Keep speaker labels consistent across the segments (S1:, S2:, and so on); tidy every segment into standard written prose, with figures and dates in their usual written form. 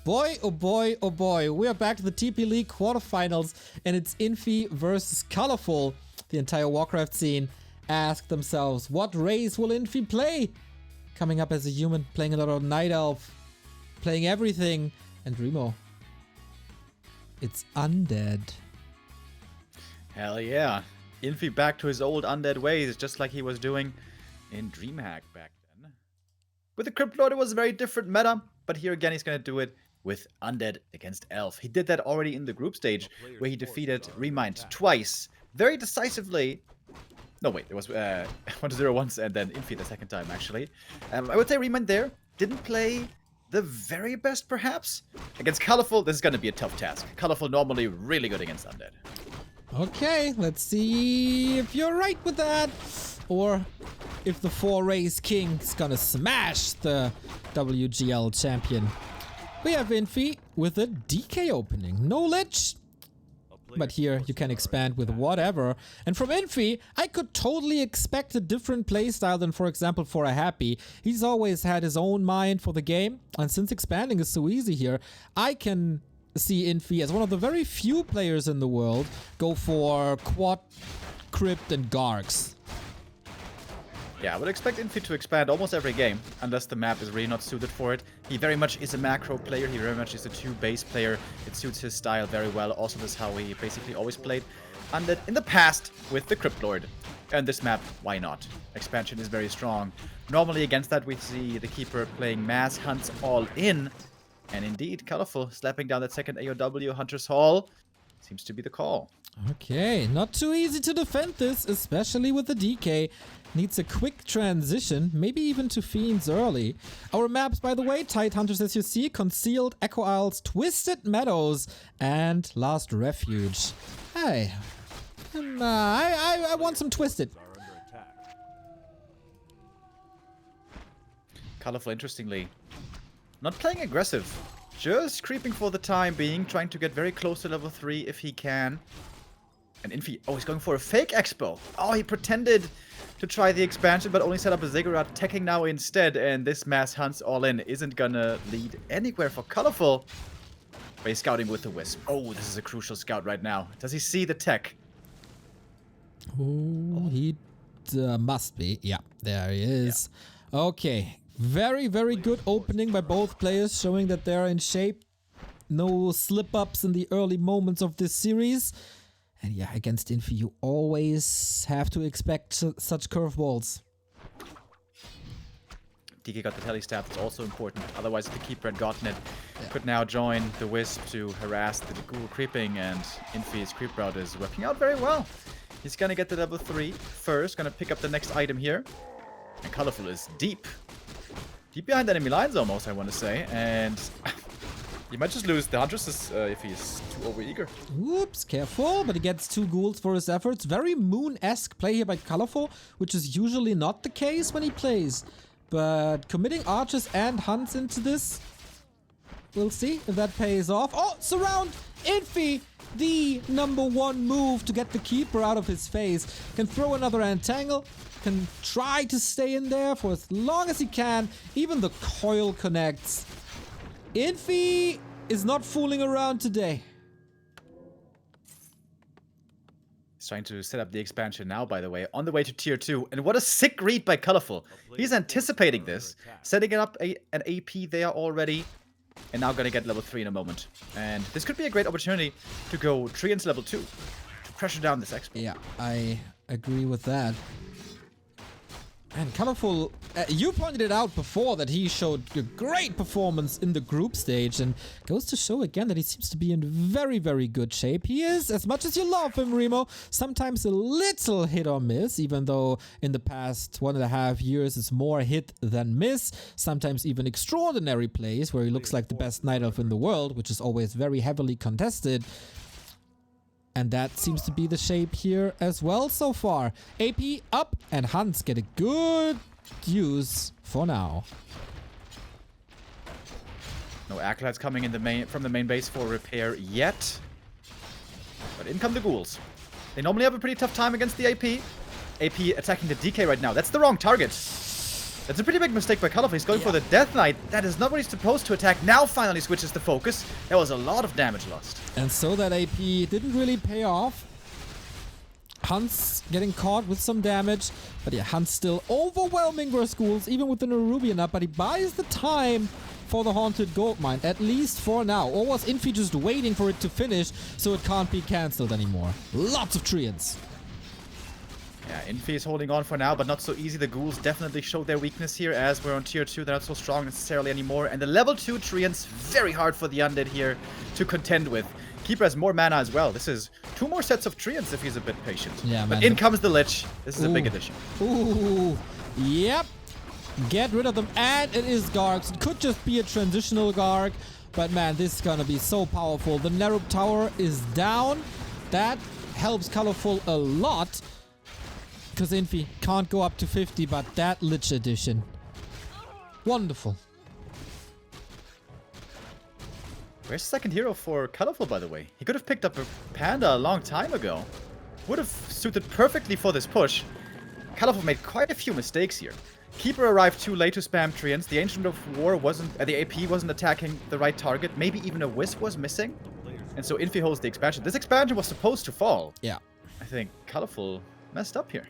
S1: Boy, oh boy, oh boy. We are back to the TP League quarterfinals, and it's Infi versus Colorful. The entire Warcraft scene asked themselves, what race will Infi play? Coming up as a human, playing a lot of Night Elf, playing everything. And Remo, it's undead.
S2: Hell yeah. Infi back to his old undead ways, just like he was doing in DreamHack back then. With the Crypt Lord, it was a very different meta, but here again he's going to do it with undead against elf. He did that already in the group stage, where he defeated Remind twice, very decisively. No, wait, it was 1-0 once and then Infi the second time, actually. I would say Remind there didn't play the very best, perhaps. Against Colorful, this is going to be a tough task. Colorful normally really good against undead.
S1: Okay, let's see if you're right with that. Or if the 4-race king is gonna smash the WGL champion. We have Infi with a DK opening. No lich. But here you can expand with whatever. And from Infi, I could totally expect a different playstyle than, for example, for a Happy. He's always had his own mind for the game. And since expanding is so easy here, I can see Infi as one of the very few players in the world go for quad, crypt, and gargs.
S2: Yeah, I would expect Infi to expand almost every game, unless the map is really not suited for it. He very much is a macro player, he very much is a 2-base player. It suits his style very well. Also, this is how he basically always played undead in the past with the Crypt Lord. And this map, why not? Expansion is very strong. Normally against that, we see the Keeper playing mass hunts all in. And indeed, Colorful slapping down that second AOW Hunter's Hall seems to be the call.
S1: Okay, not too easy to defend this, especially with the DK. Needs a quick transition, maybe even to Fiends early. Our maps, by the way, Tide Hunters as you see, Concealed, Echo Isles, Twisted Meadows, and Last Refuge. Hey, I want some Twisted.
S2: Colorful, interestingly, not playing aggressive, just creeping for the time being, trying to get very close to level 3 if he can. And Infi, oh, he's going for a fake expo. Oh, he pretended to try the expansion, but only set up a ziggurat, attacking now instead. And this mass hunts all in isn't gonna lead anywhere for Colorful. But he's scouting with the Wisp. Oh, this is a crucial scout right now. Does he see the tech?
S1: Oh, he must be. Yeah, there he is. Yeah. Okay. Very, very good opening by both players, showing that they're in shape. No slip-ups in the early moments of this series. And yeah, against Infi, you always have to expect such curveballs.
S2: DK got the telestab, it's also important. Otherwise, if the Keeper had gotten it, could now join the Wisp to harass the Ghoul creeping, and Infi's creep route is working out very well. He's gonna get to level 3 first, gonna pick up the next item here. And Colorful is deep. Deep behind enemy lines almost, I want to say. And he might just lose the Huntress if he's too overeager.
S1: Whoops, careful, but he gets 2 ghouls for his efforts. Very Moon-esque play here by Colorful, which is usually not the case when he plays. But committing archers and hunts into this, we'll see if that pays off. Oh, surround! Infi, the #1 move to get the Keeper out of his face. Can throw another entangle. Can try to stay in there for as long as he can. Even the coil connects. Infi is not fooling around today.
S2: He's trying to set up the expansion now, by the way, on the way to tier 2. And what a sick read by Colorful. He's anticipating this, setting it up an AP there already, and now gonna get level 3 in a moment. And this could be a great opportunity to go 3 into level 2, to pressure down this expo.
S1: Yeah, I agree with that. And Colorful, you pointed it out before that he showed a great performance in the group stage, and goes to show again that he seems to be in very, very good shape. He is, as much as you love him, Remo, sometimes a little hit or miss, even though in the past 1.5 years it's more hit than miss. Sometimes even extraordinary plays where he looks like the best Night Elf in the world, which is always very heavily contested. And that seems to be the shape here as well so far. AP up, and Hunts get a good use for now.
S2: No Acolytes coming in from the main base for repair yet. But in come the Ghouls. They normally have a pretty tough time against the AP. AP attacking the DK right now. That's the wrong target. That's a pretty big mistake by Colorful. He's going for the Death Knight. That is not what he's supposed to attack. Now finally switches the focus. That was a lot of damage lost.
S1: And so that AP didn't really pay off. Hans getting caught with some damage. But yeah, Hans still overwhelming versus Ghouls, even with the Nerubian up. But he buys the time for the Haunted Gold Mine, at least for now. Or was Infi just waiting for it to finish so it can't be cancelled anymore? Lots of treants.
S2: Yeah, Infi is holding on for now, but not so easy. The Ghouls definitely showed their weakness here, as we're on tier 2. They're not so strong necessarily anymore. And the level 2 treants, very hard for the Undead here to contend with. Keeper has more mana as well. This is 2 more sets of treants if he's a bit patient.
S1: Yeah,
S2: but
S1: man.
S2: in comes the Lich. This is a big addition.
S1: Ooh, yep. Get rid of them. And it is Gargs. It could just be a transitional Garg. But man, this is gonna be so powerful. The Nerub Tower is down. That helps Colorful a lot. Because Infi can't go up to 50, but that Lich edition. Wonderful.
S2: Where's the second hero for Colorful, by the way? He could have picked up a Panda a long time ago. Would have suited perfectly for this push. Colorful made quite a few mistakes here. Keeper arrived too late to spam treants. The Ancient of War wasn't... the AP wasn't attacking the right target. Maybe even a Wisp was missing. And so Infi holds the expansion. This expansion was supposed to fall.
S1: Yeah.
S2: I think Colorful messed up here.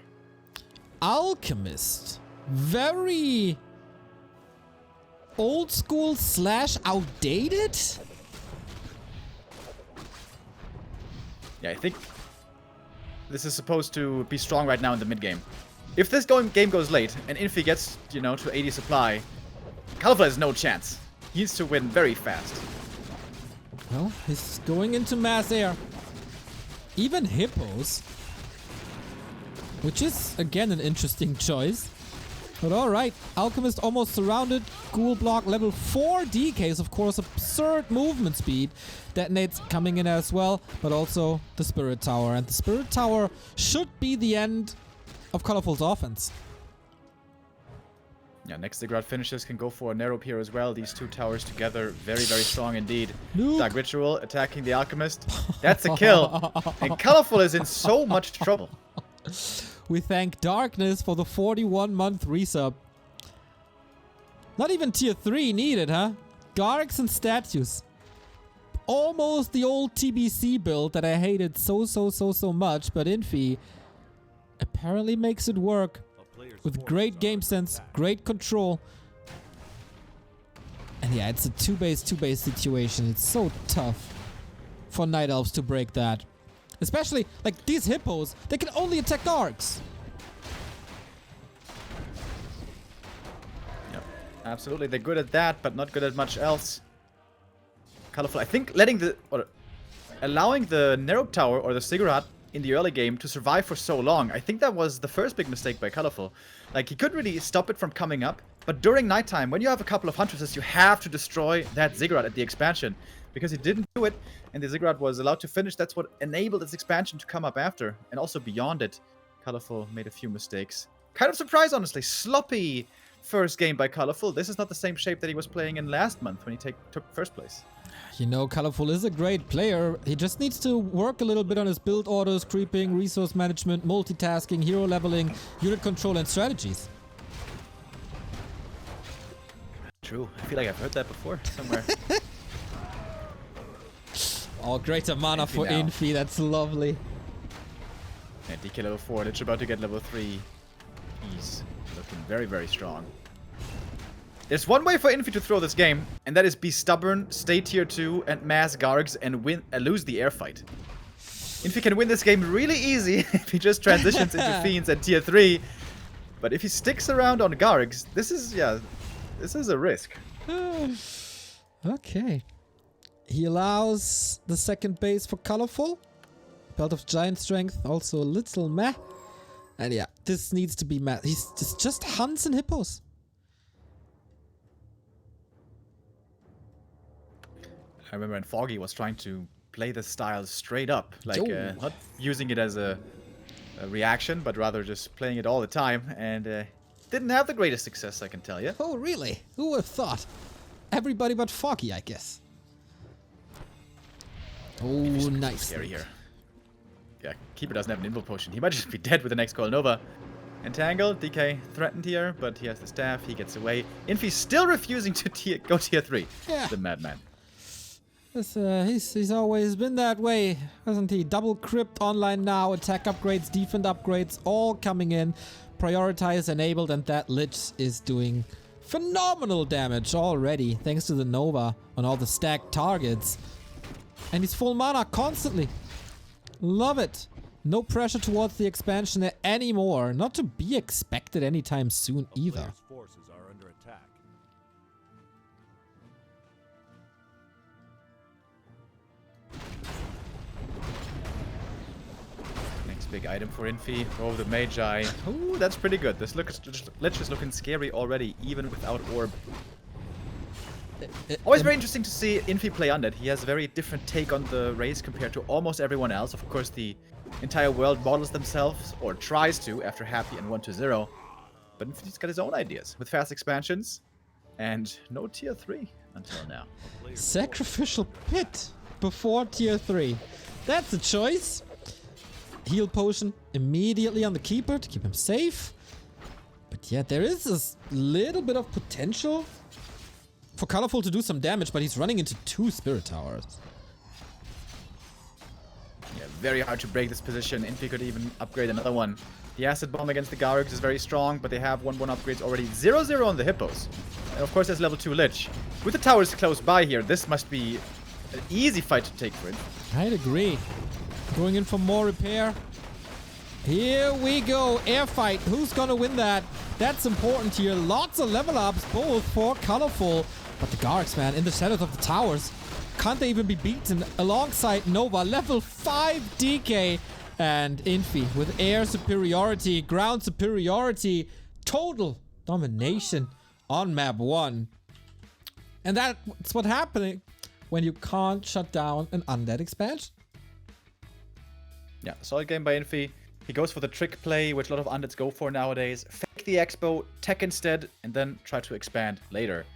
S1: Alchemist. Very old school / outdated?
S2: Yeah, I think this is supposed to be strong right now in the mid game. If this game goes late and Infi gets, you know, to 80 supply, Colorful has no chance. He needs to win very fast.
S1: Well, he's going into mass air. Even Hippos. Which is, again, an interesting choice. But alright, Alchemist almost surrounded. Ghoul block level 4 DKs, of course, absurd movement speed. Detonates coming in as well, but also the Spirit Tower. And the Spirit Tower should be the end of Colorful's offense.
S2: Yeah, next Ziggurat finishes can go for a Nerub here as well. These 2 towers together, very, very strong indeed.
S1: Nuke.
S2: Dark Ritual attacking the Alchemist. That's a kill. And Colorful is in so much trouble.
S1: We thank Darkness for the 41-month resub. Not even tier 3 needed, huh? Gargs and statues. Almost the old TBC build that I hated so much, but Infi apparently makes it work. With great game sense, great control. And yeah, it's a 2-base situation. It's so tough for Night Elves to break that. Especially, like, these Hippos, they can only attack Gargs.
S2: Yep, absolutely. They're good at that, but not good at much else. Colorful, I think allowing the Nerub Tower or the Ziggurat in the early game to survive for so long, I think that was the first big mistake by Colorful. Like, he couldn't really stop it from coming up, but during nighttime, when you have a couple of Huntresses, you have to destroy that Ziggurat at the expansion. Because he didn't do it, and the Ziggurat was allowed to finish. That's what enabled its expansion to come up after. And also beyond it, Colorful made a few mistakes. Kind of surprised, honestly. Sloppy first game by Colorful. This is not the same shape that he was playing in last month when he took first place.
S1: You know, Colorful is a great player. He just needs to work a little bit on his build orders, creeping, resource management, multitasking, hero leveling, unit control, and strategies.
S2: True. I feel like I've heard that before somewhere.
S1: Oh, greater mana for Infi. That's lovely.
S2: Yeah, DK level 4. Lich about to get level 3. He's looking very, very strong. There's one way for Infi to throw this game, and that is be stubborn, stay tier 2, and mass Gargs, and lose the air fight. Infi can win this game really easy if he just transitions into Fiends at tier 3. But if he sticks around on Gargs, this is a risk.
S1: Okay. He allows the second base for Colorful. Belt of Giant Strength, also a little meh. And yeah, this needs to be meh. He's just Hunts and Hippos.
S2: I remember when Foggy was trying to play the style straight up. Like, not using it as a reaction, but rather just playing it all the time. And didn't have the greatest success, I can tell you.
S1: Oh, really? Who would have thought? Everybody but Foggy, I guess. Oh, nice.
S2: Scary here. Yeah, Keeper doesn't have an Invul Potion. He might just be dead with the next Coil Nova. Entangled, DK threatened here, but he has the staff, he gets away. Infi still refusing to go tier 3.
S1: Yeah.
S2: The madman.
S1: He's always been that way, hasn't he? Double crypt online now, attack upgrades, defense upgrades, all coming in. Prioritize enabled, and that Lich is doing phenomenal damage already, thanks to the Nova on all the stacked targets. And he's full mana constantly. Love it. No pressure towards the expansion anymore. Not to be expected anytime soon either.
S3: Forces are under attack.
S2: Next big item for Infi. Oh, the Magi. Ooh, that's pretty good. This Lich is looking scary already, even without Orb. Always very interesting to see Infi play Undead. He has a very different take on the race compared to almost everyone else. Of course, the entire world models themselves, or tries to, after Happy and 1-0. But Infi's got his own ideas, with fast expansions, and no tier 3 until now.
S1: Sacrificial Pit before tier 3. That's a choice. Heal potion immediately on the Keeper to keep him safe. But yeah, there is this little bit of potential for Colorful to do some damage, but he's running into 2 Spirit Towers.
S2: Yeah, very hard to break this position. Infi could even upgrade another one. The Acid Bomb against the Garrux is very strong, but they have 1-1 upgrades already. 0-0 on the Hippos. And of course, there's level 2 Lich. With the towers close by here, this must be an easy fight to take for him.
S1: I'd agree. Going in for more repair. Here we go. Air fight. Who's gonna win that? That's important here. Lots of level ups, both for Colorful. But the Garrux, man, in the shadows of the towers. Can't they even be beaten alongside Nova? Level 5 DK. And Infi with air superiority, ground superiority, total domination on map 1. And that's what's happening when you can't shut down an undead expansion.
S2: Yeah, solid game by Infi. He goes for the trick play, which a lot of undeads go for nowadays. Fake the expo, tech instead, and then try to expand later.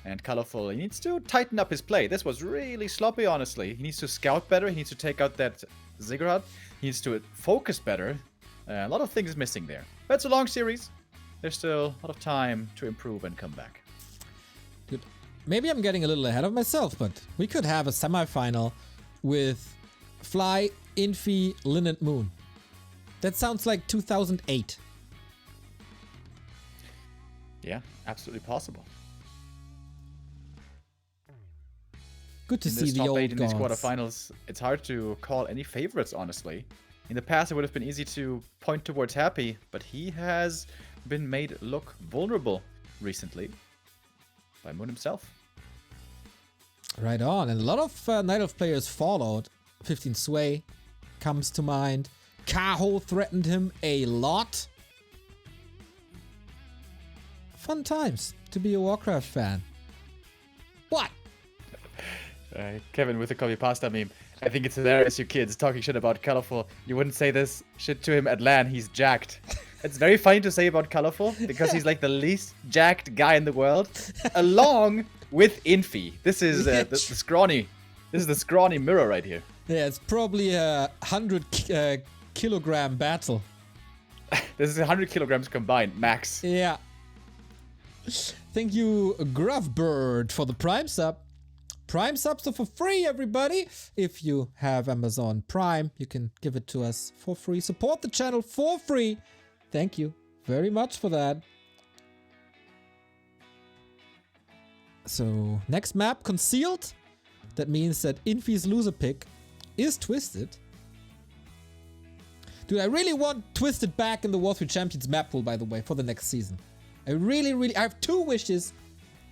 S2: And Colorful, he needs to tighten up his play. This was really sloppy, honestly. He needs to scout better. He needs to take out that Ziggurat. He needs to focus better. A lot of things missing there. But it's a long series. There's still a lot of time to improve and come back.
S1: Dude, maybe I'm getting a little ahead of myself, but we could have a semifinal with Fly, Infi, Lin and Moon. That sounds like 2008.
S2: Yeah, absolutely possible.
S1: Good to
S2: In
S1: see
S2: this
S1: the
S2: top
S1: old
S2: 8 in these
S1: gods.
S2: quarterfinals, it's hard to call any favorites, honestly. In the past, it would have been easy to point towards Happy, but he has been made look vulnerable recently by Moon himself.
S1: Right on. And a lot of Night Elf players followed. 15 Sway comes to mind. Kaho threatened him a lot. Fun times to be a Warcraft fan. What?
S2: Kevin with the copy pasta meme. I think it's hilarious, you kids talking shit about Colorful. You wouldn't say this shit to him at LAN. He's jacked. It's very funny to say about Colorful because he's like the least jacked guy in the world, along with Infi. This is the scrawny. This is the scrawny mirror right here.
S1: Yeah, it's probably a 100 kilogram battle.
S2: This is 100 kilograms combined, max.
S1: Yeah. Thank you, Gruffbird, for the Prime sub. Prime subs are for free, everybody. If you have Amazon Prime, you can give it to us for free. Support the channel for free. Thank you very much for that. So, next map, Concealed. That means that Infi's loser pick is Twisted. Dude, I really want Twisted back in the Warcraft Champions map pool, by the way, for the next season. I have 2 wishes.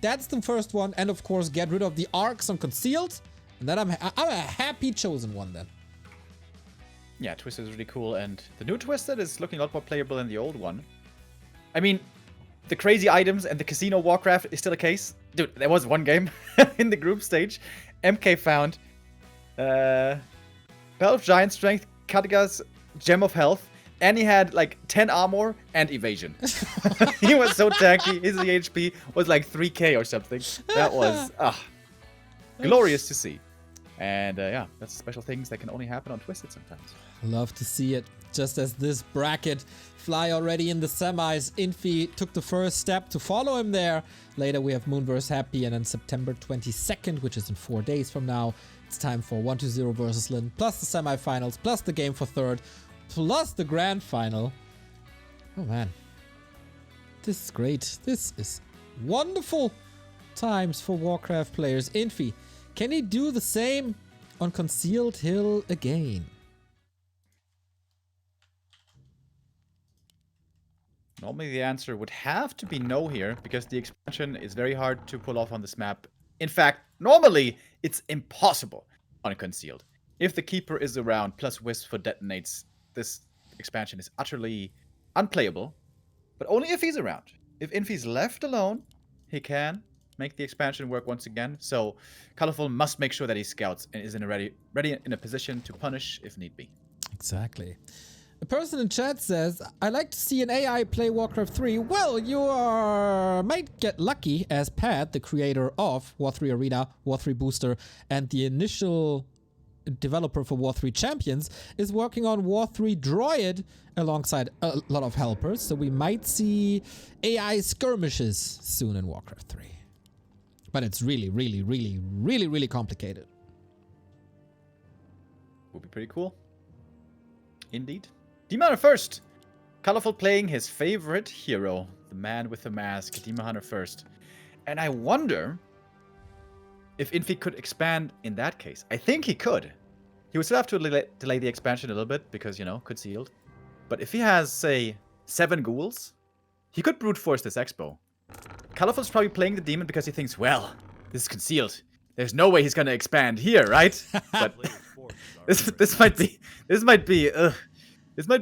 S1: That's the first one. And of course, get rid of the arcs on Concealed. And then I'm a happy chosen one then.
S2: Yeah, Twisted is really cool. And the new Twisted is looking a lot more playable than the old one. I mean, the crazy items and the Casino Warcraft is still a case. Dude, there was one game in the group stage. MK found Belt Giant Strength, Khadga's Gem of Health, and he had like 10 armor and evasion. He was so tanky. His HP was like 3k or something. That was glorious to see. And yeah, that's special things that can only happen on Twisted sometimes.
S1: Love to see it. just as this bracket fly already in the semis. Infi took the first step to follow him there. Later we have Moon vs Happy, and on September 22nd, which is in 4 days from now, it's time for 1-2-0 versus Lin, plus the semifinals, plus the game for third, plus the grand final. Oh man, this is great. This is wonderful times for Warcraft players. Infi, can he do the same on Concealed Hill again?
S2: Normally the answer would have to be no here, because the expansion is very hard to pull off on this map. In fact, normally it's impossible on Concealed. If the Keeper is around, plus Wisp for detonates, this expansion is utterly unplayable. But only if he's around. If Infi's left alone, he can make the expansion work once again. So Colorful must make sure that he scouts and is ready in a position to punish if need be.
S1: Exactly. A person in chat says, I like to see an AI play Warcraft 3. Well, you might get lucky, as Pat, the creator of War 3 Arena, War 3 Booster, and the initial developer for War 3 Champions, is working on War 3 Droid alongside a lot of helpers. So we might see AI skirmishes soon in Warcraft 3. But it's really, really, really, really, really complicated.
S2: Would be pretty cool. Indeed. Demon Hunter first. Colorful playing his favorite hero, the man with the mask, Demon Hunter first. And I wonder if Infi could expand in that case. I think he could. He would still have to delay the expansion a little bit because, you know, concealed. But if he has, say, 7 ghouls, he could brute force this expo. Colorful's probably playing the demon because he thinks, well, this is concealed. There's no way he's gonna expand here, right? But this might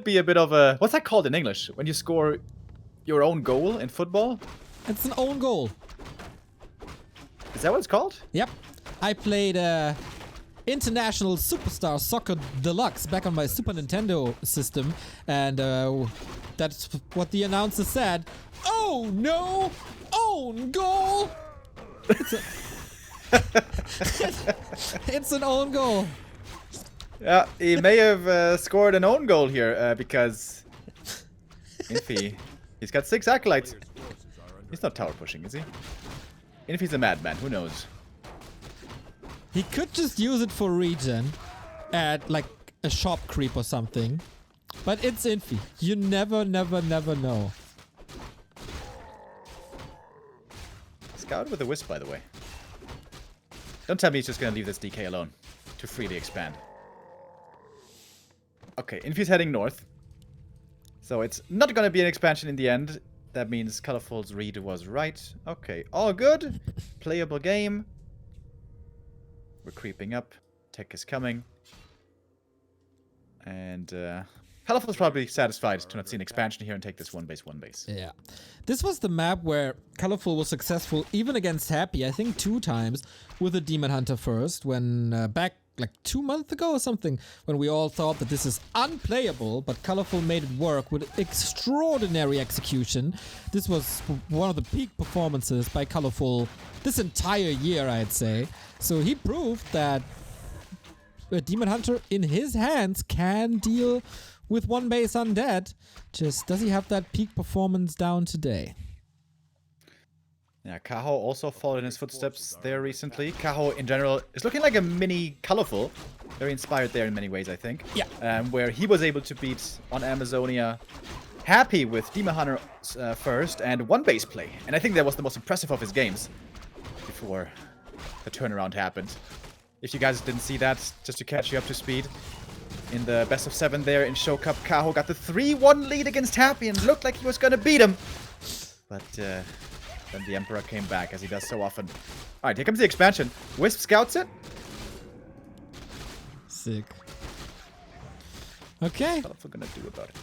S2: be a bit of a, what's that called in English? When you score your own goal in football?
S1: It's an own goal.
S2: Is that what it's called?
S1: Yep. I played International Superstar Soccer Deluxe back on my Super Nintendo system, and that's what the announcer said. Oh no! Own goal! It's an own goal.
S2: Yeah, he may have scored an own goal here because Infi, he's got 6 acolytes. He's not tower pushing, is he? Infi's a madman, who knows?
S1: He could just use it for regen at like a shop creep or something. But it's Infi. You never know.
S2: Scout with a wisp, by the way. Don't tell me he's just gonna leave this DK alone to freely expand. Okay, Infi's heading north. So it's not gonna be an expansion in the end. That means Colorful's read was right. Okay, all good. Playable game. We're creeping up. Tech is coming. And Colorful's probably satisfied to not see an expansion here and take this 1 base.
S1: Yeah. This was the map where Colorful was successful even against Happy, I think 2 times, with a Demon Hunter first, when back like 2 months ago or something, when we all thought that this is unplayable, but Colorful made it work with extraordinary execution. This was one of the peak performances by Colorful this entire year, I'd say. So he proved that a Demon Hunter in his hands can deal with 1 base undead. Just does he have that peak performance down today?
S2: Yeah, Kaho also followed in his footsteps there recently. Kaho, in general, is looking like a mini Colorful. Very inspired there in many ways, I think.
S1: Yeah.
S2: Where he was able to beat on Amazonia Happy with Demon Hunter first and 1 base play. And I think that was the most impressive of his games before the turnaround happened. If you guys didn't see that, just to catch you up to speed, in the best of 7 there in Show Cup, Kaho got the 3-1 lead against Happy and looked like he was going to beat him. But then the Emperor came back, as he does so often. Alright, here comes the expansion. Wisp scouts it.
S1: Sick. Okay.
S2: What are we gonna do about it?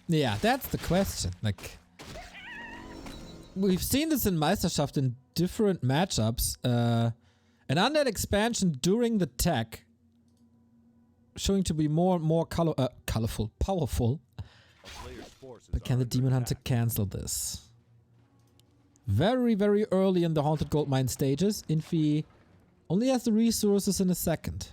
S1: Yeah, that's the question. Like, we've seen this in Meisterschaft in different matchups. An undead expansion during the tech, showing to be more colorful, powerful. But can the Demon Hunter cancel this? Very early in the Haunted Goldmine stages, Infi only has the resources in a second.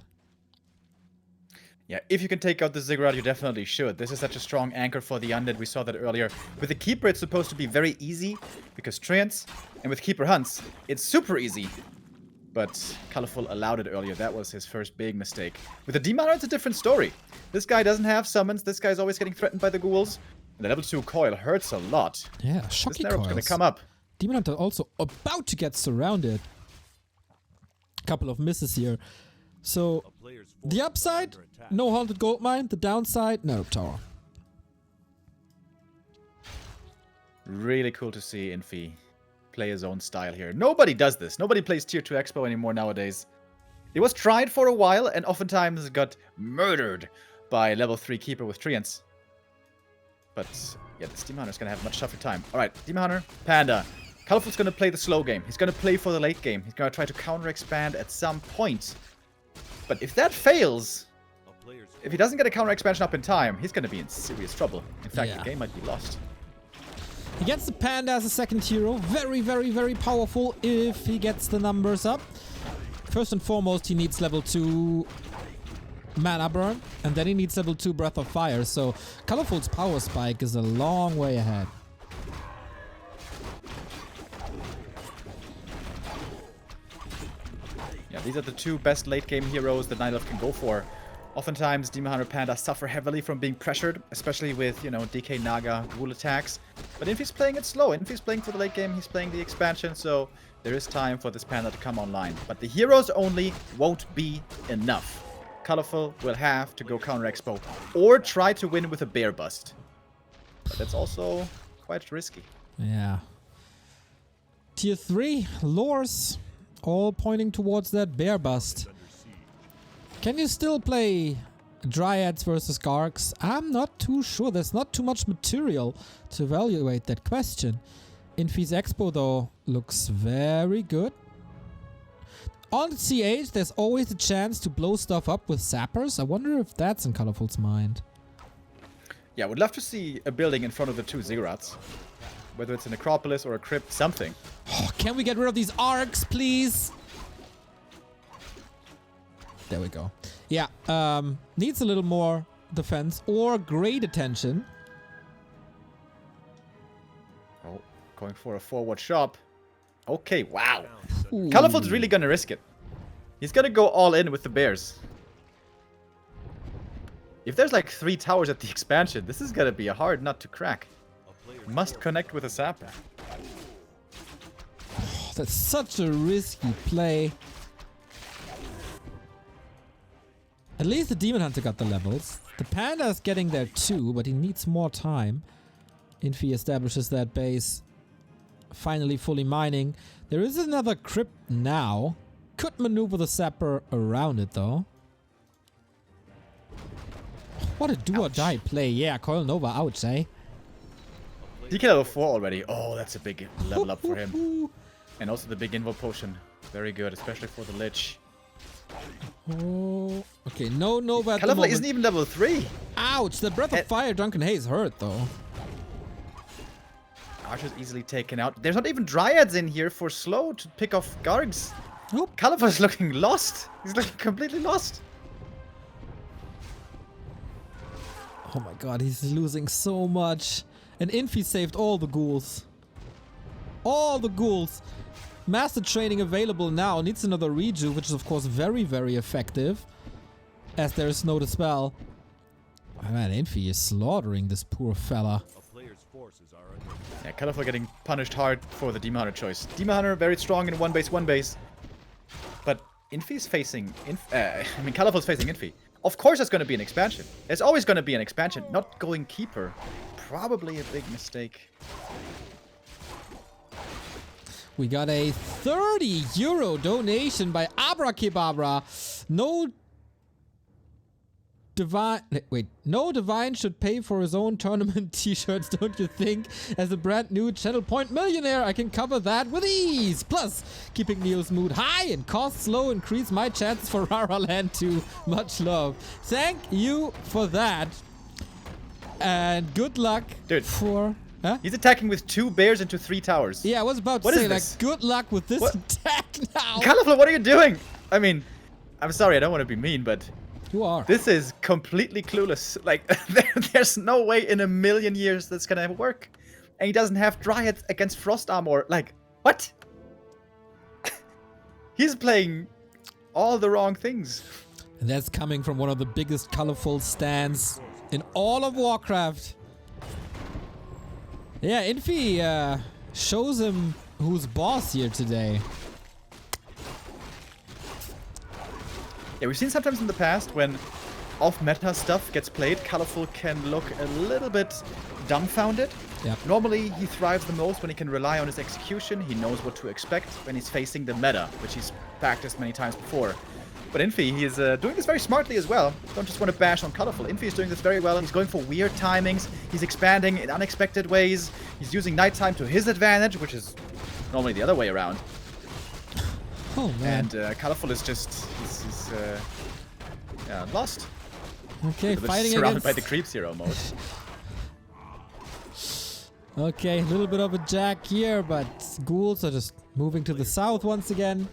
S2: Yeah, if you can take out the Ziggurat, you definitely should. This is such a strong anchor for the Undead. We saw that earlier. With the Keeper, it's supposed to be very easy because Treants. And with Keeper Hunts, it's super easy. But Colorful allowed it earlier. That was his first big mistake. With the Demon Hunter, it's a different story. This guy doesn't have summons. This guy's always getting threatened by the ghouls. And the level 2 coil hurts a lot.
S1: Yeah, shocky
S2: This Narrow's
S1: coils.
S2: gonna come up.
S1: Demon Hunter also about to get surrounded. Couple of misses here. So, the upside, no Haunted Goldmine. The downside, no tower.
S2: Really cool to see Infi play his own style here. Nobody does this. Nobody plays Tier 2 Expo anymore nowadays. It was tried for a while and oftentimes got murdered by level 3 Keeper with Treants. But yeah, this Demon Hunter's gonna have a much tougher time. Alright, Demon Hunter, Panda. Colorful's gonna play the slow game. He's gonna play for the late game. He's gonna try to counter-expand at some point. But if that fails, if he doesn't get a counter-expansion up in time, he's gonna be in serious trouble. In fact, the game might be lost.
S1: He gets the Panda as a second hero. Very, very, very powerful if he gets the numbers up. First and foremost, he needs level 2 Mana Burn, and then he needs level 2 Breath of Fire, so Colorful's power spike is a long way ahead.
S2: Yeah, these are the two best late game heroes that Night Elf can go for. Oftentimes, Demon Hunter Panda suffer heavily from being pressured, especially with, you know, DK Naga ghoul attacks. But Infi's playing it slow. Infi's playing for the late game, he's playing the expansion, so there is time for this Panda to come online. But the heroes only won't be enough. Colorful will have to go counter expo or try to win with a bear bust. But that's also quite risky.
S1: Yeah. Tier 3, lores, all pointing towards that bear bust. Can you still play Dryads versus Gargs? I'm not too sure. There's not too much material to evaluate that question. Infi's Expo, though, looks very good. On CH, there's always a chance to blow stuff up with Sappers. I wonder if that's in Colorful's mind.
S2: Yeah, I would love to see a building in front of the two Ziggurats. Whether it's a Necropolis or a Crypt, something.
S1: Oh, can we get rid of these arcs, please? There we go. Yeah, needs a little more defense or great attention.
S2: Oh, going for a forward shop. Okay, wow.
S1: Ooh.
S2: Colorful's really gonna risk it. He's gonna go all in with the bears. If there's like 3 towers at the expansion, this is gonna be a hard nut to crack. Must connect with a sapper.
S1: Oh, that's such a risky play. At least the Demon Hunter got the levels. The Panda is getting there too, but he needs more time. Infi establishes that base. Finally fully mining. There is another crypt now. Could maneuver the Sapper around it though. What a do or die play. Yeah, Coil Nova, ouch, eh?
S2: DK level 4 already. Oh, that's a big level up for him. And also the big Invo potion. Very good, especially for the Lich.
S1: Oh, okay, no Nova at the
S2: Colorful
S1: moment.
S2: isn't even level 3.
S1: Ouch, the Breath of Fire Drunken Haze hurt though.
S2: Archer's easily taken out. There's not even Dryads in here for slow to pick off Gargs.
S1: Nope.
S2: Colorful's looking lost. He's looking completely lost.
S1: Oh my god, he's losing so much. And Infi saved all the ghouls. All the ghouls. Master training available now. Needs another reju, which is of course very, very effective. As there is no dispel. Oh man, Infi is slaughtering this poor fella.
S2: Yeah, Colorful getting punished hard for the Demon Hunter choice. Demon Hunter very strong in one base. But Infi's facing... Colorful's facing Infi. Of course there's going to be an expansion. There's always going to be an expansion. Not going Keeper. Probably a big mistake.
S1: We got a 30 euro donation by Abracababra. No Divine should pay for his own tournament t-shirts, don't you think? As a brand new channel point millionaire, I can cover that with ease. Plus, keeping Neo's mood high and costs low increase my chances for Rara Land too. Much love. Thank you for that. And good luck for... Huh?
S2: He's attacking with 2 bears into 3 towers.
S1: Yeah, I was about to say, like, good luck with this attack now.
S2: Colorful, what are you doing? I mean, I'm sorry, I don't want to be mean, but
S1: You are.
S2: This is completely clueless. Like, there's no way in a million years that's gonna work. And he doesn't have Dryad against Frost Armor. Like, what? He's playing all the wrong things.
S1: And that's coming from one of the biggest colorful stands in all of Warcraft. Yeah, Infi shows him who's boss here today.
S2: Yeah, we've seen sometimes in the past when off-meta stuff gets played, Colorful can look a little bit dumbfounded.
S1: Yep.
S2: Normally, he thrives the most when he can rely on his execution. He knows what to expect when he's facing the meta, which he's practiced many times before. But Infi, he's doing this very smartly as well. Don't just want to bash on Colorful. Infi is doing this very well. He's going for weird timings. He's expanding in unexpected ways. He's using nighttime to his advantage, which is normally the other way around.
S1: Oh, man.
S2: And Colorful is just... he's lost.
S1: Okay, fighting
S2: surrounded
S1: against...
S2: by the creeps here almost.
S1: Okay, a little bit of a jack here, but ghouls are just moving to the south once again.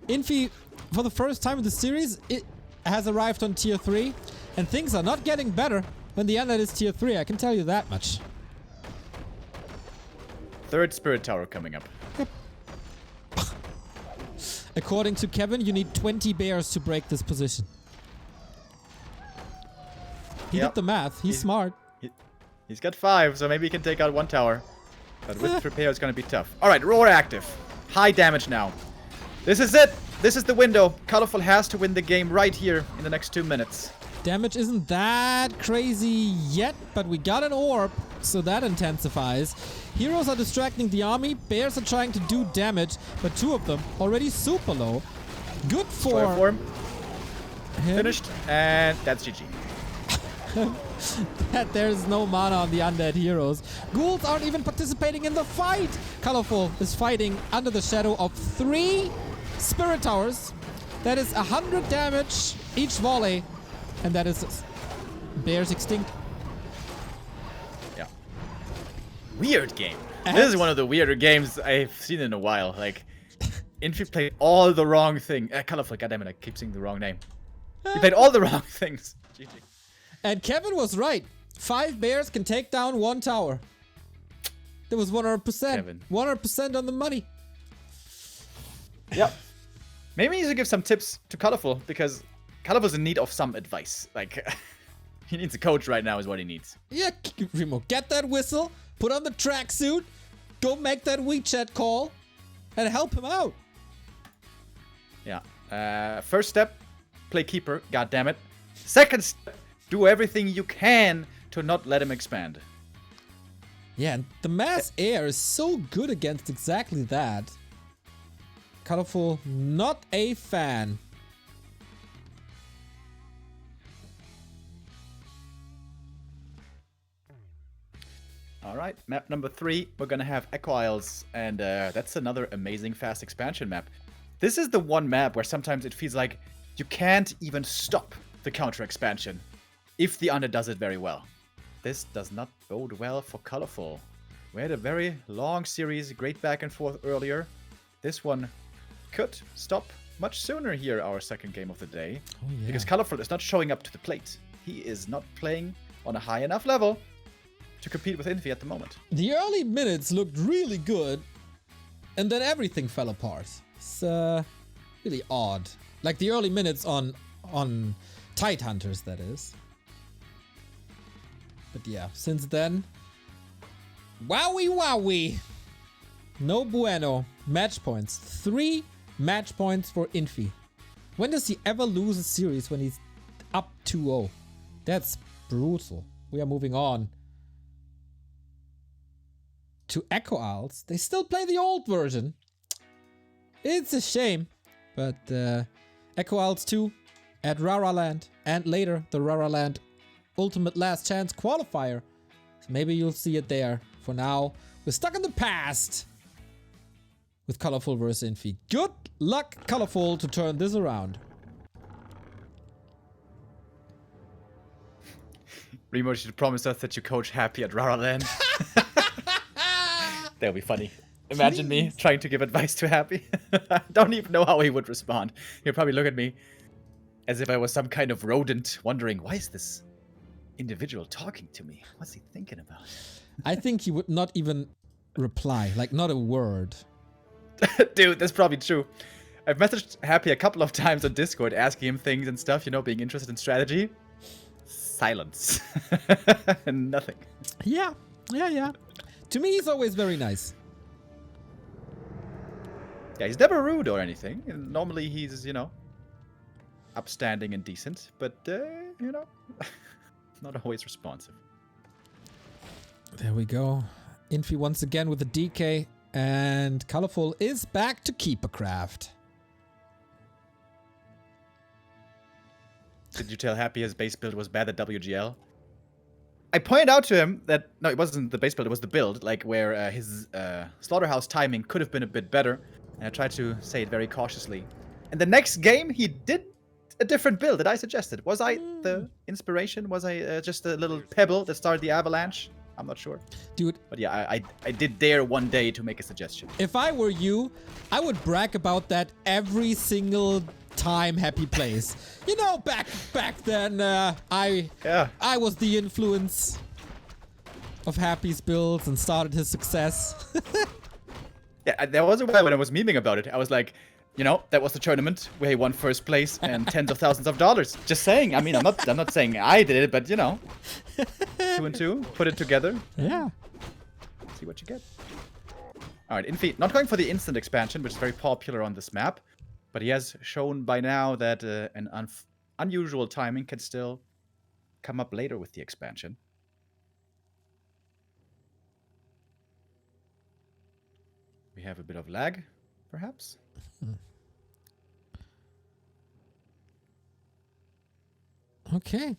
S1: Infi, for the first time in the series, it has arrived on tier 3, and things are not getting better when the undead is tier 3, I can tell you that much.
S2: Third Spirit Tower coming up.
S1: Yep. According to Kevin, you need 20 bears to break this position. He did the math. He's smart.
S2: He's got 5, so maybe he can take out 1 tower. But with repair, it's going to be tough. All right, Roar active. High damage now. This is it. This is the window. Colorful has to win the game right here in the next 2 minutes.
S1: Damage isn't that crazy yet, but we got an orb, so that intensifies. Heroes are distracting the army. Bears are trying to do damage, but 2 of them already super low. Good for
S2: Form.
S1: him.
S2: Finished, and that's GG.
S1: That there's no mana on the undead heroes. Ghouls aren't even participating in the fight. Colorful is fighting under the shadow of 3 spirit towers. That is 100 damage each volley, and that is bears extinct.
S2: Yeah. Weird game. This is one of the weirder games I've seen in a while. Like, Infi played all the wrong thing. Colorful, goddammit, I keep saying the wrong name. He played all the wrong things. GG.
S1: And Kevin was right. 5 bears can take down 1 tower. That was 100%.
S2: Kevin.
S1: 100% on the money.
S2: Yep. Maybe he should give some tips to Colorful, because Colorful's in need of some advice. Like, he needs a coach right now is what he needs.
S1: Yeah, Remo, get that whistle, put on the tracksuit, go make that WeChat call, and help him out.
S2: Yeah. First step, play keeper, goddammit. Second step, do everything you can to not let him expand.
S1: Yeah, and the mass air is so good against exactly that. Colorful, not a fan.
S2: All right, map number 3, we're gonna have Echo Isles, and that's another amazing fast expansion map. This is the one map where sometimes it feels like you can't even stop the counter expansion if the undead does it very well. This does not bode well for Colorful. We had a very long series, great back and forth earlier. This one could stop much sooner here, our second game of the day.
S1: Oh, yeah.
S2: Because Colorful is not showing up to the plate. He is not playing on a high enough level to compete with Infi at the moment.
S1: The early minutes looked really good, and then everything fell apart. It's really odd. Like the early minutes on Tide Hunters, that is. But yeah, since then, wowie wowie. No bueno. Match points. 3 match points for Infi. When does he ever lose a series when he's up 2-0? That's brutal. We are moving on to Echo Isles. They still play the old version. It's a shame, but Echo Isles 2 at Raraland, and later the Raraland Ultimate Last Chance qualifier. So maybe you'll see it there. For now, we're stuck in the past with Colorful vs Infi. Good luck, Colorful, to turn this around.
S2: Remo should promise us that you coach Happy at Raraland. That would be funny. Imagine me trying to give advice to Happy. I don't even know how he would respond. He'll probably look at me. As if I was some kind of rodent wondering, why is this individual talking to me? What's he thinking about?
S1: I think he would not even reply, like not a word.
S2: Dude, that's probably true. I've messaged Happy a couple of times on Discord asking him things and stuff, you know, being interested in strategy. Silence. Nothing.
S1: Yeah. To me, he's always very nice.
S2: Yeah, he's never rude or anything. Normally he's, you know, upstanding and decent, but, you know, not always responsive.
S1: There we go. Infi once again with the DK, and Colorful is back to Keepercraft.
S2: Did you tell Happy his base build was bad at WGL? I pointed out to him that, no, it wasn't the base build, it was the build, like where his slaughterhouse timing could have been a bit better. And I tried to say it very cautiously. And the next game, he did a different build that I suggested. Was I the inspiration? Was I just a little pebble that started the avalanche? I'm not sure.
S1: Dude.
S2: But yeah, I did dare one day to make a suggestion.
S1: If I were you, I would brag about that every single time Happy plays. You know, back then, I was the influence of Happy's builds and started his success.
S2: Yeah, there was a while when I was memeing about it. I was like, you know, that was the tournament where he won first place and tens of thousands of dollars. Just saying. I mean, I'm not saying I did it, but you know, 2 and 2, put it together.
S1: Yeah.
S2: See what you get. All right, Infi, not going for the instant expansion, which is very popular on this map, but he has shown by now that an unusual timing can still come up later with the expansion. We have a bit of lag, perhaps.
S1: Okay.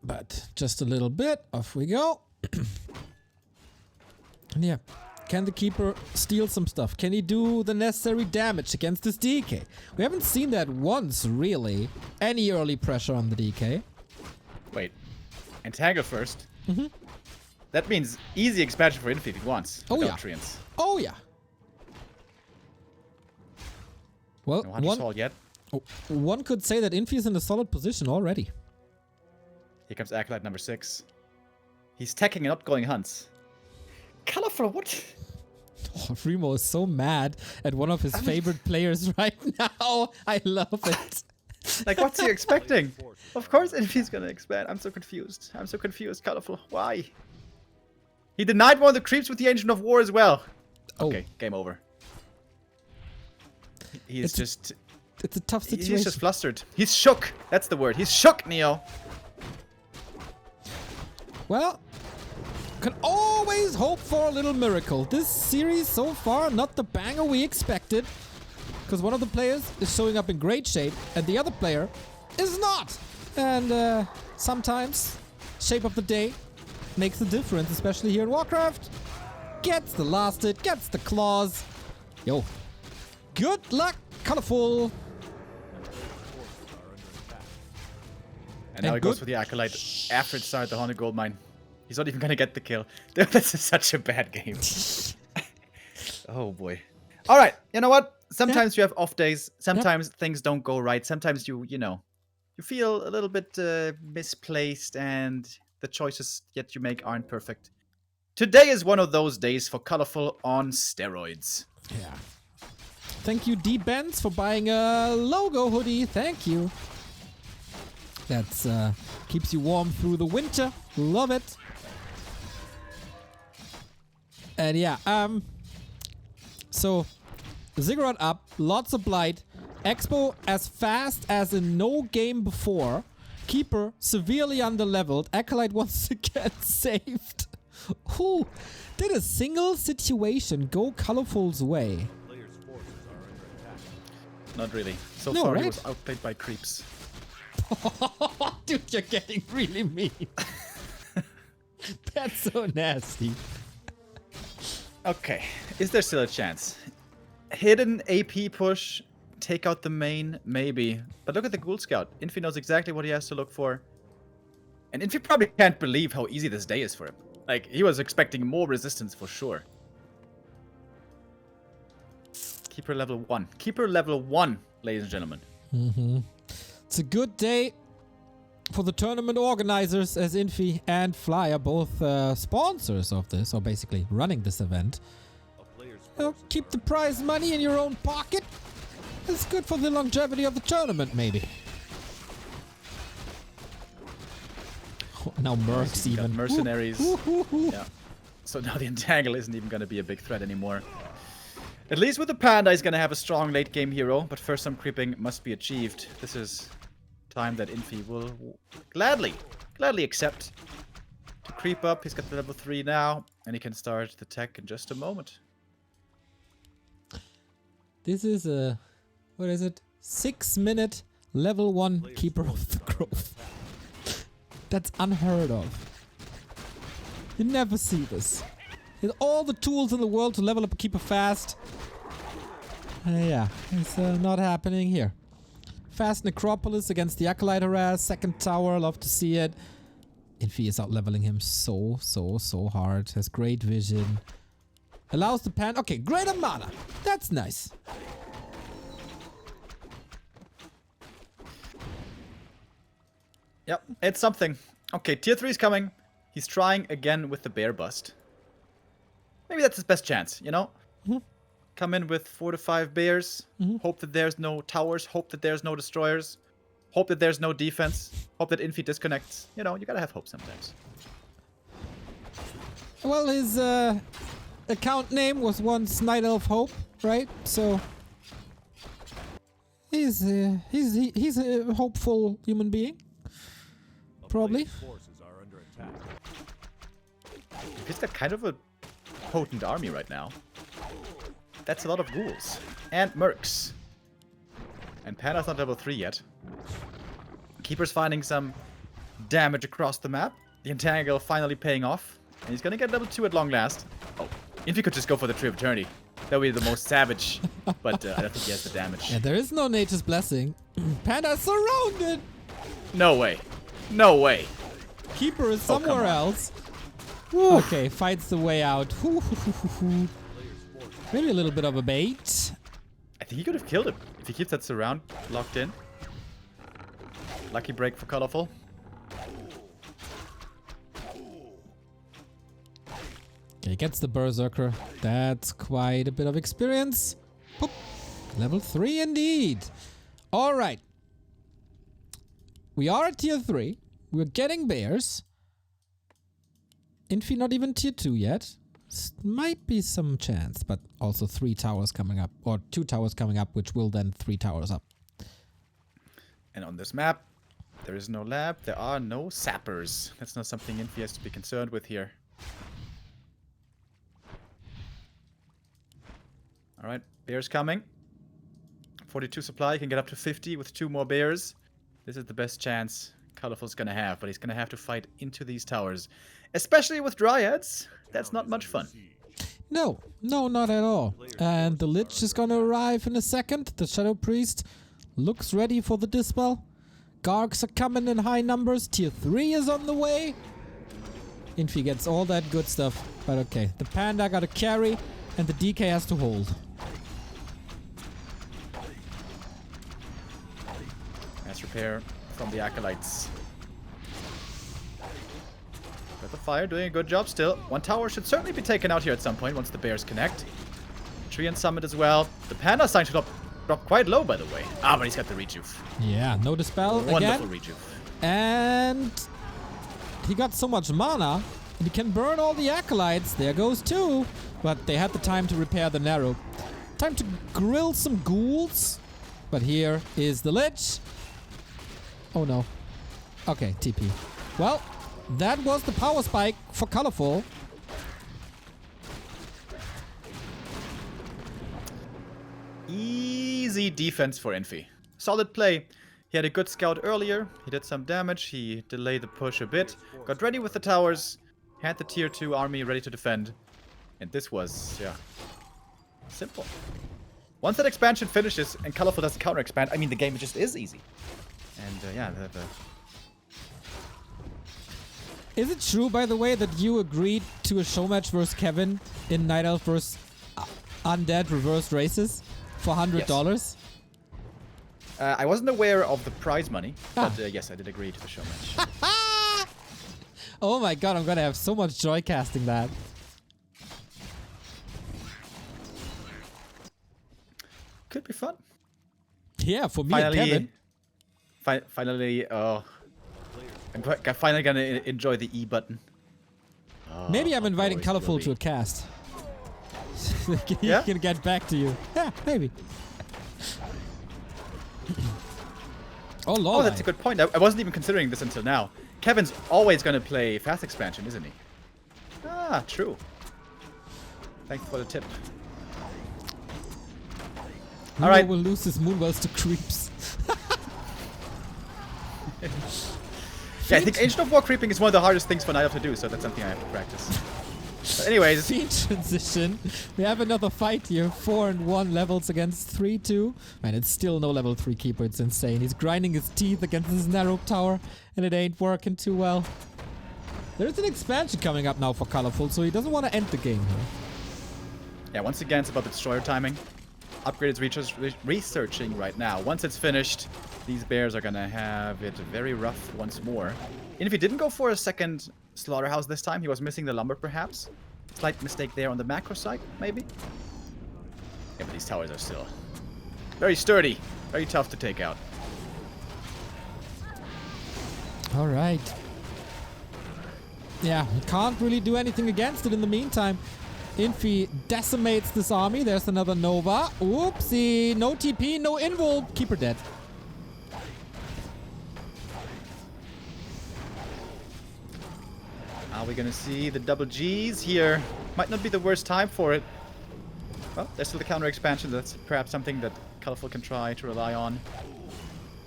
S1: But just a little bit. Off we go. And yeah. Can the Keeper steal some stuff? Can he do the necessary damage against this DK? We haven't seen that once, really. Any early pressure on the DK.
S2: Wait. Entangle first.
S1: Mm-hmm.
S2: That means easy expansion for Infi if he wants.
S1: Oh yeah.
S2: Treants.
S1: Oh yeah. Well,
S2: No Hunter's Hall yet.
S1: One could say that Infi is in a solid position already.
S2: Here comes Acolyte number 6. He's teching and not going hunts. Colorful, what?
S1: Oh, Remo is so mad at one of his favorite players right now. I love it.
S2: Like, what's he expecting? Of course Infi's gonna expand. I'm so confused. Colorful. Why? He denied one of the creeps with the Ancient of War as well. Okay, game over. He's just...
S1: It's a tough situation.
S2: He's just flustered. He's shook. That's the word. He's shook, Neo.
S1: Well, can always hope for a little miracle. This series so far, not the banger we expected. Because one of the players is showing up in great shape and the other player is not. And sometimes, shape of the day makes a difference, especially here in Warcraft. Gets the last hit, gets the claws. Yo. Good luck, Colorful.
S2: And now he goes for the Acolyte after it started the Haunted Gold Mine. He's not even gonna get the kill. This is such a bad game. Oh boy. All right, you know what? Sometimes you have off days. Sometimes things don't go right. Sometimes you feel a little bit misplaced and the choices yet you make aren't perfect. Today is one of those days for Colorful on steroids.
S1: Yeah. Thank you, D-Benz, for buying a logo hoodie. Thank you. That's keeps you warm through the winter. Love it. And yeah, so Ziggurat up, lots of blight. Expo as fast as in no game before. Keeper severely underleveled. Acolyte once again saved. Who did a single situation go Colorful's way?
S2: Not really. So
S1: No,
S2: far
S1: right?
S2: he was outplayed by creeps.
S1: Dude, you're getting really mean. That's so nasty.
S2: Okay, is there still a chance? Hidden AP push, take out the main, maybe. But look at the Ghoul Scout. Infi knows exactly what he has to look for. And Infi probably can't believe how easy this day is for him. Like, he was expecting more resistance for sure. Keeper level 1. Keeper level 1, ladies and gentlemen.
S1: It's a good day for the tournament organizers, as Infi and Fly are both sponsors of this, or basically running this event. Keep the prize money in your own pocket. It's good for the longevity of the tournament, maybe. Oh, now Mercs even.
S2: Mercenaries. Yeah. So now the Entangle isn't even going to be a big threat anymore. At least with the Panda, he's going to have a strong late game hero, but first some creeping must be achieved. This is time that Infi will gladly accept to creep up. He's got the level 3 now, and he can start the tech in just a moment.
S1: This is a, what is it? 6-minute level 1 Keeper of the Grove. That's unheard of. You never see this. He has all the tools in the world to level up a Keeper fast. Yeah, it's not happening here. Fast Necropolis against the Acolyte Harass. Second tower, love to see it. Infi is out leveling him so hard. Has great vision. Allows the pan. Okay, greater mana. That's nice.
S2: Yep, it's something. Okay, tier 3 is coming. He's trying again with the bear bust. Maybe that's his best chance, you know? Come in with 4 to 5 bears. Hope that there's no towers. Hope that there's no destroyers. Hope that there's no defense. Hope that Infi disconnects. You know, you gotta have hope sometimes.
S1: Well, his account name was once Night Elf Hope, right? So he's a hopeful human being. Probably.
S2: He's got kind of a potent army right now. That's a lot of ghouls. And mercs. And Panda's not level 3 yet. Keeper's finding some damage across the map. The Entangle finally paying off. And he's gonna get level 2 at long last. Oh, if he could just go for the Tree of Eternity. That would be the most savage. But I don't think he has the damage.
S1: Yeah, there is no Nature's Blessing. Panda's surrounded!
S2: No way. No way.
S1: Keeper is somewhere else. Okay, fights the way out. Maybe a little bit of a bait.
S2: I think he could have killed him if he keeps that surround locked in. Lucky break for Colorful.
S1: Okay, gets the Berserker. That's quite a bit of experience. Boop. Level 3 indeed. Alright. We are at tier 3. We're getting bears. Infi not even tier 2 yet. Might be some chance, but also 3 towers coming up. Or 2 towers coming up, which will then 3 towers up.
S2: And on this map, there is no lab. There are no sappers. That's not something Infi has to be concerned with here. Alright, bears coming. 42 supply, he can get up to 50 with 2 more bears. This is the best chance Colorful's gonna have, but he's gonna have to fight into these towers. Especially with Dryads. That's not much fun.
S1: No, not at all. And the Lich is gonna arrive in a second. The Shadow Priest looks ready for the Dispel. Gargs are coming in high numbers. Tier 3 is on the way. Infi gets all that good stuff. But okay, the Panda got to carry, and the DK has to hold.
S2: Nice repair from the Acolytes. Got the fire, doing a good job still. 1 tower should certainly be taken out here at some point once the bears connect. Tree and Summit as well. The Panda sign should drop quite low, by the way. Ah, but he's got the rejuve.
S1: Yeah, no Dispel again.
S2: Wonderful rejuve.
S1: And he got so much mana, and he can burn all the Acolytes. There goes 2. But they had the time to repair the Narrow. Time to grill some ghouls. But here is the Lich. Oh no. Okay, TP. Well, that was the power spike for Colorful.
S2: Easy defense for Infi. Solid play. He had a good scout earlier. He did some damage. He delayed the push a bit. Got ready with the towers. Had the tier 2 army ready to defend. And this was, yeah, simple. Once that expansion finishes and Colorful doesn't counter expand, I mean, the game just is easy. And yeah,
S1: Is it true, by the way, that you agreed to a show match versus Kevin in Night Elf versus Undead reversed races? for $100?
S2: I wasn't aware of the prize money, but yes, I did agree to the show match.
S1: Oh my god, I'm gonna have so much joy casting that.
S2: Could be fun.
S1: Yeah, for me and Kevin.
S2: Finally, I'm finally gonna enjoy the E button.
S1: Maybe I'm inviting Colorful to a cast. He can get back to you. Yeah, maybe. Oh, Lord.
S2: Oh, that's a good point. I wasn't even considering this until now. Kevin's always going to play fast expansion, isn't he? Ah, true. Thanks for the tip.
S1: All right. Will lose his Moonwells to creeps.
S2: Yeah, I think Ancient of War creeping is one of the hardest things for Night Elf to do, so that's something I have to practice. But anyways.
S1: Fiend transition. We have another fight here. 4 and 1 levels against 3-2. Man, it's still no level 3 keeper. It's insane. He's grinding his teeth against his narrow tower, and it ain't working too well. There's an expansion coming up now for Colorful, so he doesn't want to end the game here.
S2: Yeah, once again, it's about the destroyer timing. Upgrade is researching right now. Once it's finished, these bears are gonna have it very rough once more. And if he didn't go for a second slaughterhouse this time, he was missing the lumber perhaps. Slight mistake there on the macro side, maybe. Yeah, but these towers are still very sturdy, very tough to take out.
S1: All right. Yeah, we can't really do anything against it in the meantime. Infi decimates this army. There's another Nova. Oopsie. No TP, no invul. Keeper dead.
S2: Are we gonna see the double Gs here? Might not be the worst time for it. Well, there's still the counter expansion. That's perhaps something that Colorful can try to rely on.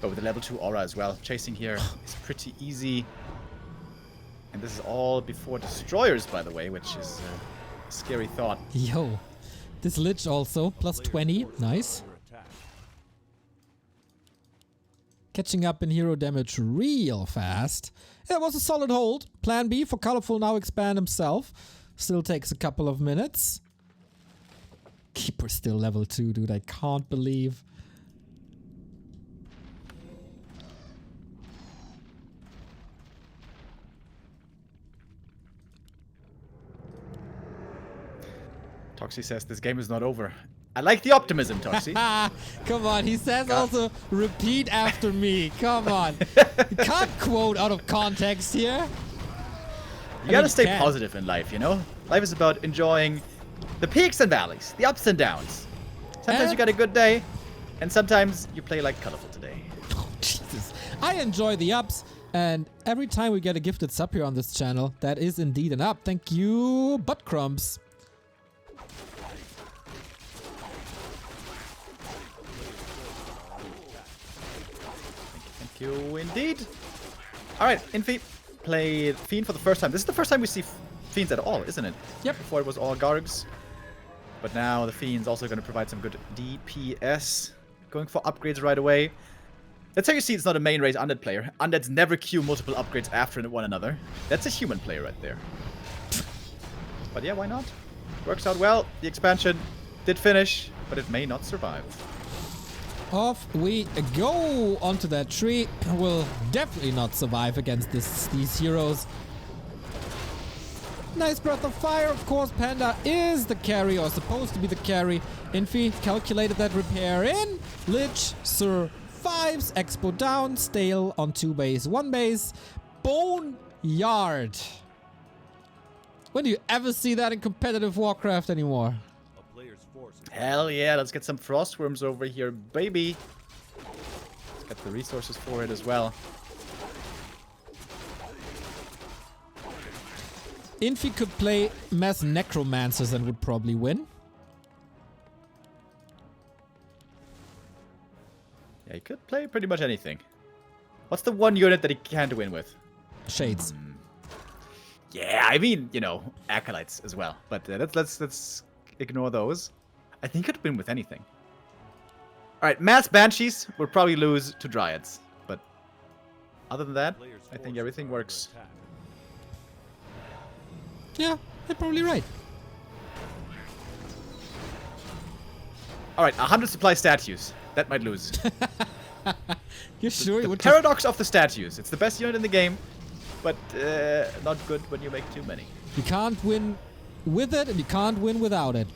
S2: But with the level 2 aura as well. Chasing here is pretty easy. And this is all before destroyers, by the way, which is a scary thought.
S1: Yo. This Lich also. Plus 20. Nice. Catching up in hero damage real fast. It was a solid hold. Plan B for Colorful now expand himself. Still takes a couple of minutes. Keeper still level 2, dude. I can't believe.
S2: Toxie says this game is not over. I like the optimism, Toxie.
S1: Come on, he says also repeat after me. Come on. You can't quote out of context here.
S2: You gotta stay positive in life, you know? Life is about enjoying the peaks and valleys, the ups and downs. Sometimes you got a good day, and sometimes you play like Colorful today.
S1: Oh, Jesus. I enjoy the ups, and every time we get a gifted sub here on this channel, that is indeed an up. Thank you, Butt Crumbs.
S2: Thank you indeed. Alright, Infi played Fiend for the first time. This is the first time we see Fiends at all, isn't it?
S1: Yep.
S2: Before it was all Gargs. But now the Fiend's also going to provide some good DPS. Going for upgrades right away. That's how you see it's not a main race Undead player. Undeads never queue multiple upgrades after one another. That's a human player right there. But yeah, why not? Works out well. The expansion did finish, but it may not survive.
S1: Off we go onto that tree. Will definitely not survive against these heroes. Nice breath of fire. Of course, Panda is the carry, or supposed to be the carry. Infi calculated that repair in. Lich survives. Expo down. Stale on 2 base, 1 base. Boneyard. When do you ever see that in competitive Warcraft anymore?
S2: Hell yeah, let's get some Frostworms over here, baby. Let's get the resources for it as well.
S1: Infi could play Mass Necromancers and would probably win.
S2: Yeah, he could play pretty much anything. What's the one unit that he can't win with?
S1: Shades.
S2: Yeah, I mean, you know, Acolytes as well. But let's ignore those. I think he could win with anything. Alright, Mass Banshees will probably lose to Dryads. But other than that, I think everything works.
S1: Yeah, you're probably right.
S2: Alright, 100 supply statues. That might lose.
S1: You sure?
S2: The paradox of the statues. It's the best unit in the game, but not good when you make too many.
S1: You can't win with it, and you can't win without it.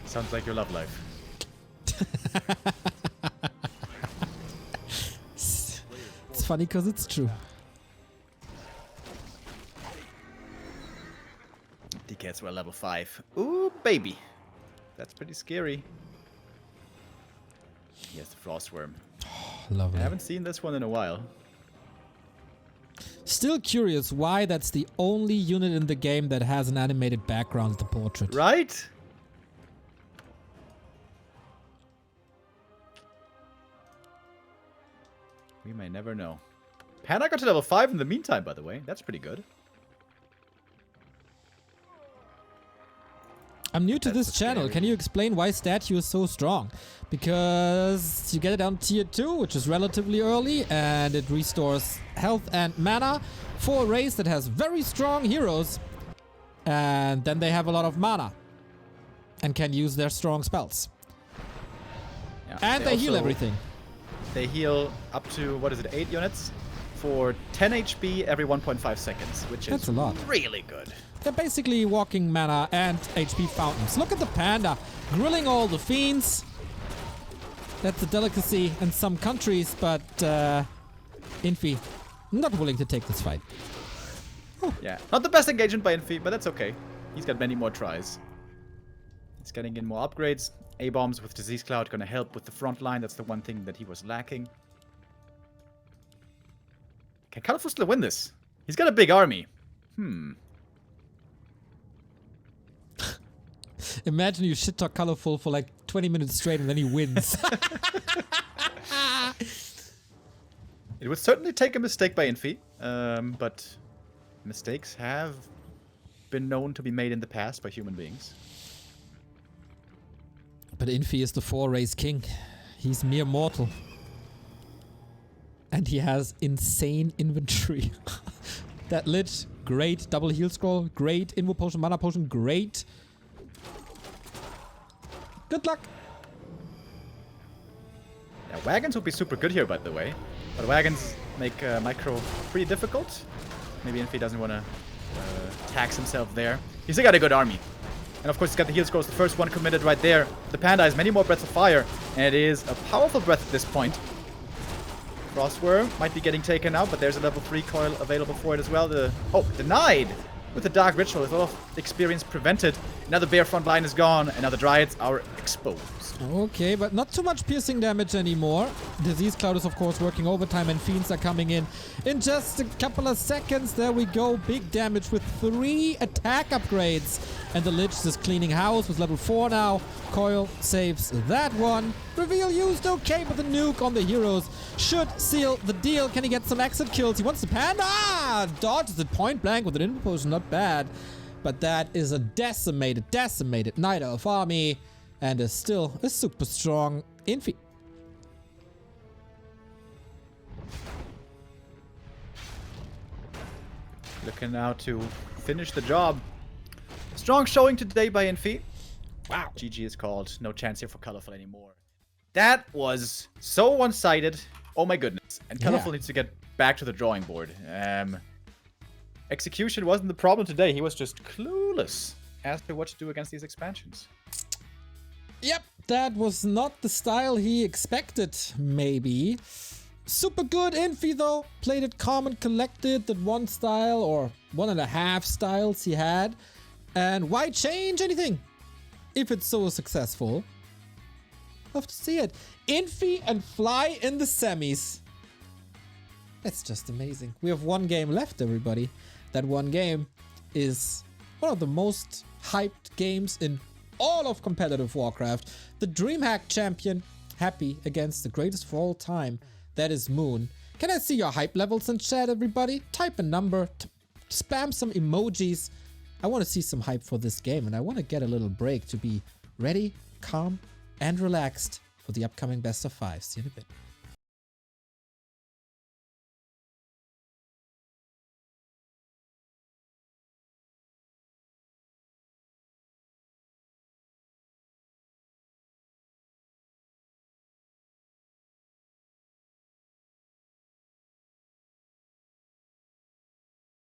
S2: Sounds like your love life.
S1: It's funny because it's true.
S2: DKs were level 5. Ooh, baby. That's pretty scary. Here's the Frostworm.
S1: Lovely.
S2: I haven't seen this one in a while.
S1: Still curious why that's the only unit in the game that has an animated background, the portrait.
S2: Right? We may never know. Panda got to level 5 in the meantime, by the way. That's pretty good.
S1: I'm new to this channel. Can you explain why statue is so strong? Because you get it on tier 2, which is relatively early, and it restores health and mana for a race that has very strong heroes. And then they have a lot of mana and can use their strong spells.
S2: Yeah,
S1: And they heal everything.
S2: They heal up to, what is it, 8 units? For 10 HP every 1.5 seconds, which is
S1: a lot.
S2: Really good.
S1: They're basically walking mana and HP fountains. Look at the panda, grilling all the fiends. That's a delicacy in some countries, but Infi, not willing to take this fight. Oh.
S2: Yeah, not the best engagement by Infi, but that's okay. He's got many more tries. He's getting in more upgrades. A-bombs with Disease Cloud gonna help with the front line. That's the one thing that he was lacking. Can Colorful still win this? He's got a big army.
S1: Imagine you shit talk Colorful for like 20 minutes straight and then he wins.
S2: It would certainly take a mistake by Infi, but mistakes have been known to be made in the past by human beings.
S1: But Infi is the 4-race king. He's mere mortal. And he has insane inventory. That Lich, great. Double heal scroll, great. Invo potion, mana potion, great. Good luck.
S2: Yeah, wagons would be super good here, by the way. But wagons make micro pretty difficult. Maybe Infi doesn't want to tax himself there. He's still got a good army. And of course, he's got the heal scrolls, the first one committed right there. The panda has many more breaths of fire, and it is a powerful breath at this point. Frostworm might be getting taken out, but there's a level 3 coil available for it as well. Oh, denied! With the Dark Ritual, with a lot of experience prevented. Now the bear front line is gone, and now the Dryads are exposed.
S1: Okay, but not too much piercing damage anymore. Disease Cloud is, of course, working overtime, and Fiends are coming in just a couple of seconds. There we go. Big damage with 3 attack upgrades. And the Lich is cleaning house with level 4 now. Coil saves that one. Reveal used, okay, but the nuke on the heroes should seal the deal. Can he get some exit kills? He wants the panda. Dodges it point blank with an Invo potion, not bad. But that is a decimated Night Elf army. And is still a super strong Infi.
S2: Looking now to finish the job. Strong showing today by Infi. Wow. GG is called. No chance here for Colorful anymore. That was so one-sided. Oh my goodness. And Colorful needs to get back to the drawing board. Execution wasn't the problem today. He was just clueless as to what to do against these expansions.
S1: Yep, that was not the style he expected, maybe. Super good Infi though. Played it calm and collected. That one style or 1.5 styles he had. And why change anything if it's so successful? Love to see it. Infi and Fly in the semis. That's just amazing. We have one game left, everybody. That one game is one of the most hyped games in all of competitive Warcraft. The DreamHack champion, happy against the greatest of all time. That is Moon. Can I see your hype levels in chat, everybody? Type a number, spam some emojis. I want to see some hype for this game, and I want to get a little break to be ready, calm, and relaxed for the upcoming best of 5. See you in a bit.